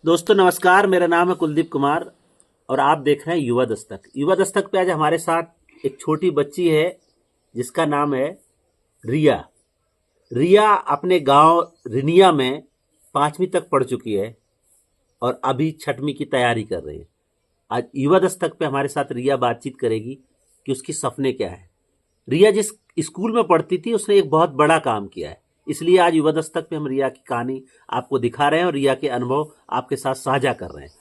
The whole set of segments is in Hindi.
दोस्तों नमस्कार, मेरा नाम है कुलदीप कुमार और आप देख रहे हैं युवा दस्तक। युवा दस्तक पे आज हमारे साथ एक छोटी बच्ची है जिसका नाम है रिया। रिया अपने गांव रिनिया में 5वीं तक पढ़ चुकी है और अभी 6वीं की तैयारी कर रही है। आज युवा दस्तक पे हमारे साथ रिया बातचीत करेगी कि उसकी सपने क्या है। रिया जिस स्कूल में पढ़ती थी उसने एक बहुत बड़ा काम किया है, इसलिए आज युवा दस्तक पे हम रिया की कहानी आपको दिखा रहे हैं और रिया के अनुभव आपके साथ साझा कर रहे हैं।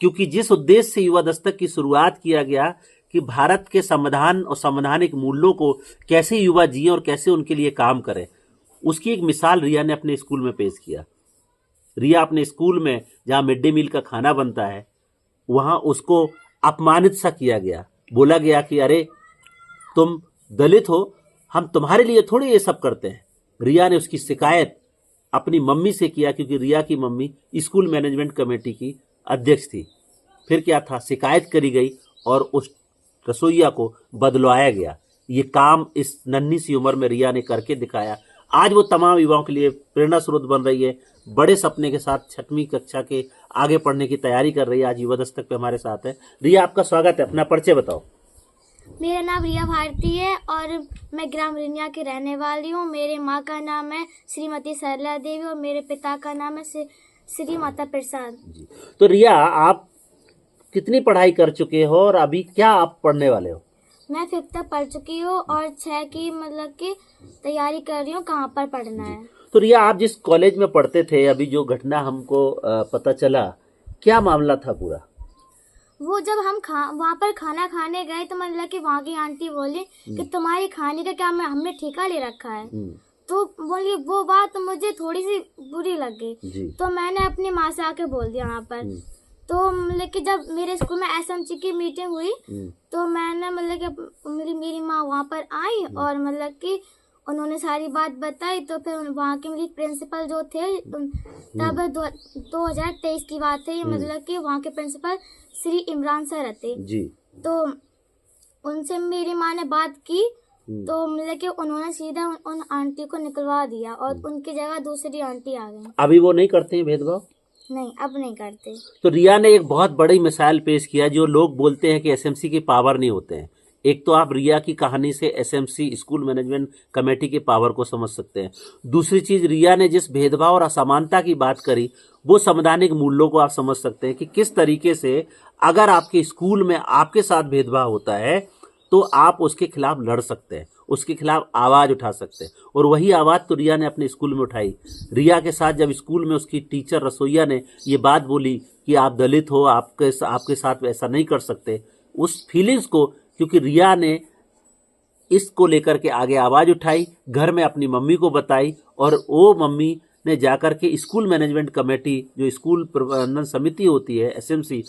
क्योंकि जिस उद्देश्य से युवा दस्तक की शुरुआत किया गया कि भारत के संविधान और संवैधानिक मूल्यों को कैसे युवा जिए और कैसे उनके लिए काम करें, उसकी एक मिसाल रिया ने अपने स्कूल में पेश किया। रिया अपने स्कूल में जहाँ मिड डे मील का खाना बनता है वहाँ उसको अपमानित सा किया गया। बोला गया कि अरे तुम दलित हो, हम तुम्हारे लिए थोड़ी ये सब करते हैं। रिया ने उसकी शिकायत अपनी मम्मी से किया क्योंकि रिया की मम्मी स्कूल मैनेजमेंट कमेटी की अध्यक्ष थी। फिर क्या था, शिकायत करी गई और उस रसोइया को बदलवाया गया। ये काम इस नन्ही सी उम्र में रिया ने करके दिखाया। आज वो तमाम युवाओं के लिए प्रेरणा स्रोत बन रही है। बड़े सपने के साथ 6वीं कक्षा के आगे पढ़ने की तैयारी कर रही है। आज युवा दस्तक पे हमारे साथ है। रिया, आपका स्वागत है। अपना परिचय बताओ। मेरा नाम रिया भारती है और मैं ग्राम रिनिया की रहने वाली हूँ। मेरे माँ का नाम है श्रीमती सरला देवी और मेरे पिता का नाम है श्री माता प्रसाद जी, तो रिया आप कितनी पढ़ाई कर चुके हो और अभी क्या आप पढ़ने वाले हो? मैं 5th तक पढ़ चुकी हूँ और 6 की तैयारी कर रही हूँ कहाँ पर पढ़ना है। तो रिया, आप जिस कॉलेज में पढ़ते थे, अभी जो घटना हमको पता चला, क्या मामला था पूरा? वो जब हम वहाँ पर खाना खाने गए तो कि वहाँ की आंटी बोली कि तुम्हारे खाने का क्या हमने ठेका ले रखा है। तो बोली वो बात मुझे थोड़ी सी बुरी लग गई। तो मैंने अपनी माँ से आके बोल दिया वहाँ पर। तो कि जब मेरे स्कूल में एसएमसी की मीटिंग हुई तो मैंने मेरी माँ वहाँ पर आई और कि उन्होंने सारी बात बताई। तो फिर वहाँ के मेरी प्रिंसिपल जो थे, तब 2023 की बात है ये, कि वहाँ के प्रिंसिपल श्री इमरान सर थे जी। तो उनसे मेरी माँ ने बात की तो कि उन्होंने सीधा उन आंटी को निकलवा दिया और उनकी जगह दूसरी आंटी आ गई। अभी वो नहीं करते हैं भेदभाव? नहीं, अब नहीं करते। तो रिया ने एक बहुत बड़ी मिसाल पेश किया। जो लोग बोलते हैं कि एसएमसी की पावर नहीं होते हैं, एक तो आप रिया की कहानी से एसएमसी स्कूल मैनेजमेंट कमेटी के पावर को समझ सकते हैं। दूसरी चीज, रिया ने जिस भेदभाव और असमानता की बात करी, वो संवैधानिक मूल्यों को आप समझ सकते हैं कि किस तरीके से अगर आपके स्कूल में आपके साथ भेदभाव होता है तो आप उसके खिलाफ लड़ सकते हैं, उसके खिलाफ आवाज उठा सकते हैं। और वही आवाज तो रिया ने अपने स्कूल में उठाई। रिया के साथ जब स्कूल में उसकी टीचर रसोइया ने ये बात बोली कि आप दलित हो, आपके साथ ऐसा नहीं कर सकते, उस फीलिंग्स को, क्योंकि रिया ने इसको लेकर के आगे आवाज उठाई, घर में अपनी मम्मी को बताई और वो मम्मी ने जाकर के स्कूल मैनेजमेंट कमेटी, जो स्कूल प्रबंधन समिति होती है एसएमसी,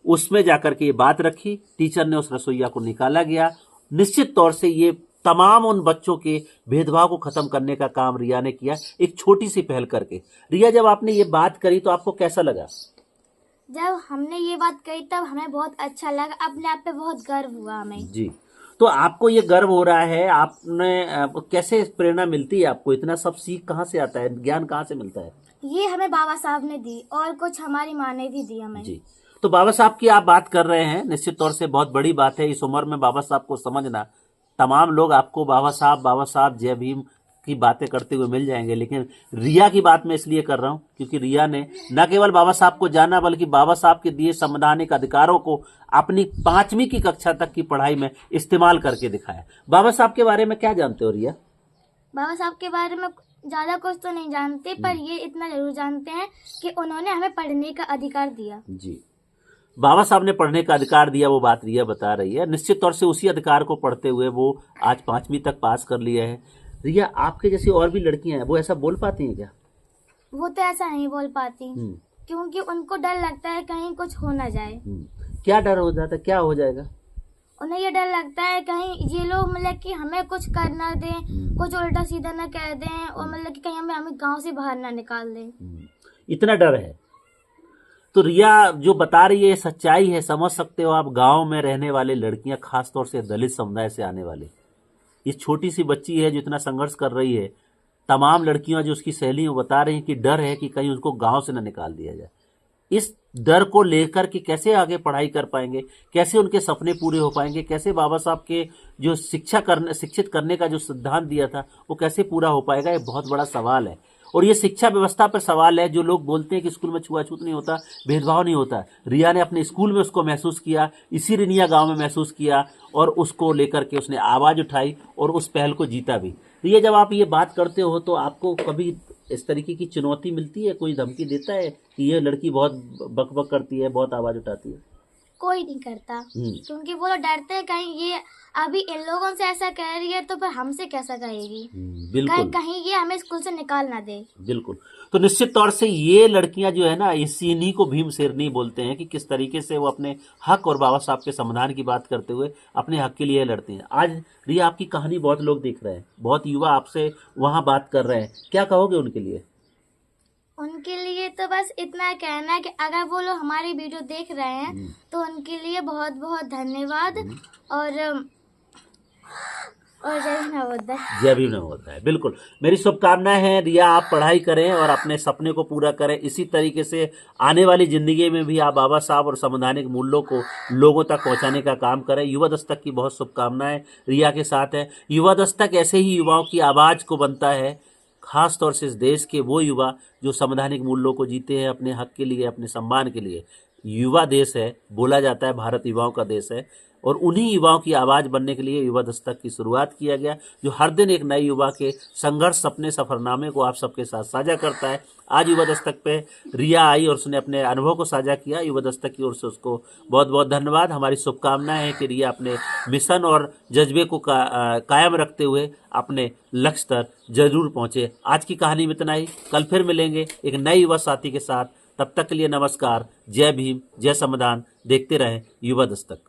उसमें जाकर के ये बात रखी। टीचर ने उस रसोइया को निकाला गया। निश्चित तौर से ये तमाम उन बच्चों के भेदभाव को खत्म करने का काम रिया ने किया, एक छोटी सी पहल करके। रिया, जब आपने ये बात करी तो आपको कैसा लगा? जब हमने ये बात कही तब हमें बहुत अच्छा लगा, अपने आप पे बहुत गर्व हुआ हमें जी। तो आपको ये गर्व हो रहा है, आपने कैसे प्रेरणा मिलती है आपको? इतना सब सीख कहाँ से आता है, ज्ञान कहाँ से मिलता है? ये हमें बाबा साहब ने दी और कुछ हमारी माँ ने भी दी हमें जी। तो बाबा साहब की आप बात कर रहे हैं, निश्चित तौर से बहुत बड़ी बात है इस उम्र में बाबा साहब को समझना। तमाम लोग आपको बाबा साहब जय भीम की बातें करते हुए मिल जाएंगे, लेकिन रिया की बात मैं इसलिए कर रहा हूं क्योंकि रिया ने न केवल बाबा साहब को जाना बल्कि बाबा साहब के दिए संवैधानिक अधिकारों को अपनी 5वीं की कक्षा तक की पढ़ाई में इस्तेमाल करके दिखाया। बाबा साहब के बारे में क्या जानते हो रिया? बाबा साहब के बारे में ज्यादा कुछ तो नहीं जानते, पर ये इतना जरूर जानते हैं कि उन्होंने हमें पढ़ने का अधिकार दिया। जी, बाबा साहब ने पढ़ने का अधिकार दिया, वो बात रिया बता रही है। निश्चित तौर से उसी अधिकार को पढ़ते हुए वो आज 5वीं तक पास कर लिया है। रिया, आपके जैसी और भी लड़कियां हैं, वो ऐसा बोल पाती हैं क्या? वो तो ऐसा नहीं बोल पाती क्योंकि उनको डर लगता है कहीं कुछ हो ना जाए। क्या डर हो जाता है, क्या हो जाएगा? उन्हें ये डर लगता है कहीं ये लोग कि हमें कुछ कर ना दें, कुछ उल्टा सीधा ना कह दें और कि कहीं हमें गांव से बाहर ना निकाल दें। इतना डर है। तो रिया जो बता रही है सच्चाई है, समझ सकते हो आप। गांव में रहने वाले लड़कियां, खासतौर से दलित समुदाय से आने वाले, ये छोटी सी बच्ची है जो इतना संघर्ष कर रही है। तमाम लड़कियां जो उसकी सहेली वो बता रही हैं कि डर है कि कहीं उसको गांव से न निकाल दिया जाए। इस डर को लेकर कि कैसे आगे पढ़ाई कर पाएंगे, कैसे उनके सपने पूरे हो पाएंगे, कैसे बाबा साहब के जो शिक्षित करने का जो सिद्धांत दिया था वो कैसे पूरा हो पाएगा, ये बहुत बड़ा सवाल है। और ये शिक्षा व्यवस्था पर सवाल है। जो लोग बोलते हैं कि स्कूल में छुआछूत नहीं होता, भेदभाव नहीं होता, रिया ने अपने स्कूल में उसको महसूस किया, इसी रिनिया गांव में महसूस किया और उसको लेकर के उसने आवाज़ उठाई और उस पहल को जीता भी। तो ये जब आप ये बात करते हो तो आपको कभी इस तरीके की चुनौती मिलती है, कोई धमकी देता है कि ये लड़की बहुत बकबक करती है, बहुत आवाज़ उठाती है? कोई नहीं करता, क्योंकि वो लोग डरते हैं कहीं ये अभी इन लोगों से ऐसा कह रही है तो फिर हमसे कैसा कहेगी, बिल्कुल, कहीं ये हमें स्कूल से निकाल ना दे। बिल्कुल। तो निश्चित तौर से ये लड़कियां जो है ना, इन्हीं को भीम शेरनी बोलते हैं कि किस तरीके से वो अपने हक और बाबा साहब के संविधान की बात करते हुए अपने हक के लिए लड़ती हैं। आज रिया आपकी कहानी बहुत लोग देख रहे हैं, बहुत युवा आपसे वहां बात कर रहे हैं, क्या कहोगे उनके लिए? उनके लिए तो बस इतना कहना है कि अगर वो लोग हमारी वीडियो देख रहे हैं तो उनके लिए बहुत बहुत धन्यवाद और जय भीम नवोदय। जय भीम नवोदय। बिल्कुल, मेरी शुभकामनाएं हैं रिया, आप पढ़ाई करें और अपने सपने को पूरा करें। इसी तरीके से आने वाली जिंदगी में भी आप बाबा साहब और संवैधानिक मूल्यों को लोगों तक पहुंचाने का काम करें। युवा दस्तक की बहुत शुभकामनाएं रिया के साथ है। युवा दस्तक ऐसे ही युवाओं की आवाज को बनता है, खास तौर से इस देश के वो युवा जो संवैधानिक मूल्यों को जीते हैं अपने हक के लिए, अपने सम्मान के लिए। युवा देश है, बोला जाता है भारत युवाओं का देश है, और उन्हीं युवाओं की आवाज़ बनने के लिए युवा दस्तक की शुरुआत किया गया, जो हर दिन एक नए युवा के संघर्ष, सपने, सफरनामे को आप सबके साथ साझा करता है। आज युवा दस्तक पे रिया आई और उसने अपने अनुभव को साझा किया। युवा दस्तक की ओर से उसको बहुत बहुत धन्यवाद। हमारी शुभकामनाएं हैं कि रिया अपने मिशन और जज्बे को कायम रखते हुए अपने लक्ष्य तक जरूर पहुंचे। आज की कहानी में इतना ही, कल फिर मिलेंगे एक नए युवा साथी के साथ। तब तक के लिए नमस्कार, जय भीम, जय संविधान। देखते रहें युवा दस्तक।